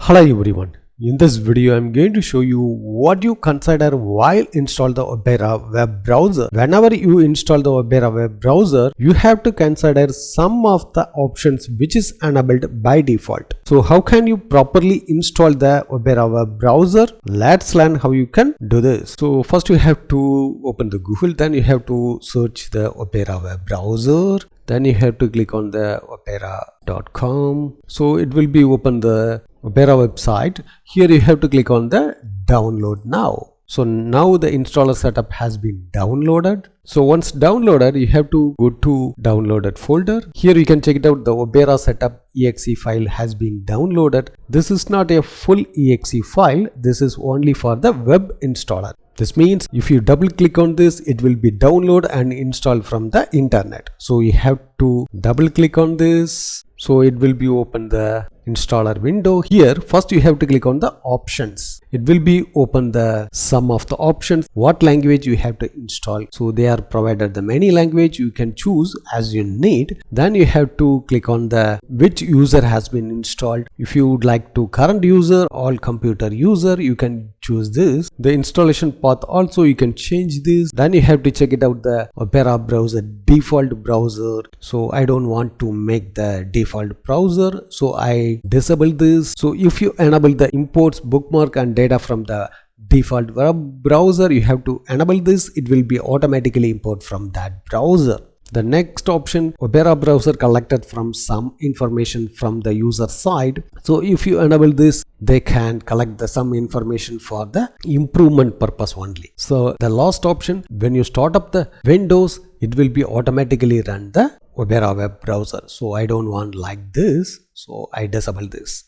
Hello everyone. In this video, I'm going to show you what you consider while install the Opera web browser. Whenever you install the Opera web browser, you have to consider some of the options which is enabled by default. So how can you properly install the Opera web browser? Let's learn how you can do this. So first you have to open the Google, then you have to search the Opera web browser. Then you have to click on the opera.com. So it will be open the Opera website. Here you have to click on the download now. So now the installer setup has been downloaded. So once downloaded, you have to go to downloaded folder. Here you can check it out. The Opera setup exe file has been downloaded. This is not a full exe file. This is only for the web installer. This means if you double click on this, it will be download and install from the internet. So you have to double click on this. So it will be open the installer window. Here first you have to click on the options. It will be open the sum of the options, what language you have to install. So they are provided the many language, you can choose as you need. Then you have to click on the which user has been installed. If you would like to current user, all computer user, you can choose this. The installation path also you can change this. Then you have to check it out the Opera browser default browser. So I don't want to make the default browser, so I disable this. So if you enable the imports, bookmark and data from the default web browser, you have to enable this. It will be automatically import from that browser. The next option, Opera browser collected from some information from the user side. So if you enable this, they can collect the some information for the improvement purpose only. So the last option, when you start up the Windows, it will be automatically run the Opera web browser. So I don't want like this, so I disable this.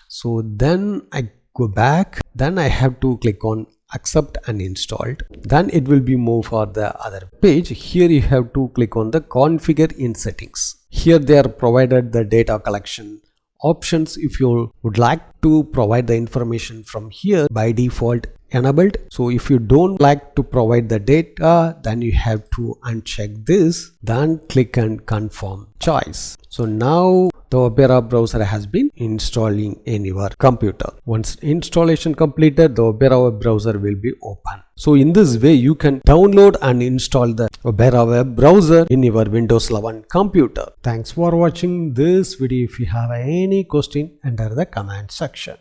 So then I go back, then I have to click on accept and installed. Then it will be moved for the other page. Here you have to click on the configure in settings. Here they are provided the data collection options. If you would like to provide the information from here, by default enabled. So if you don't like to provide the data, then you have to uncheck this, then click and confirm choice. So now the Opera browser has been installing in your computer. Once installation completed, the Opera web browser will be open. So in this way, you can download and install the Opera web browser in your Windows 11 computer. Thanks for watching this video. If you have any question, enter the comment section.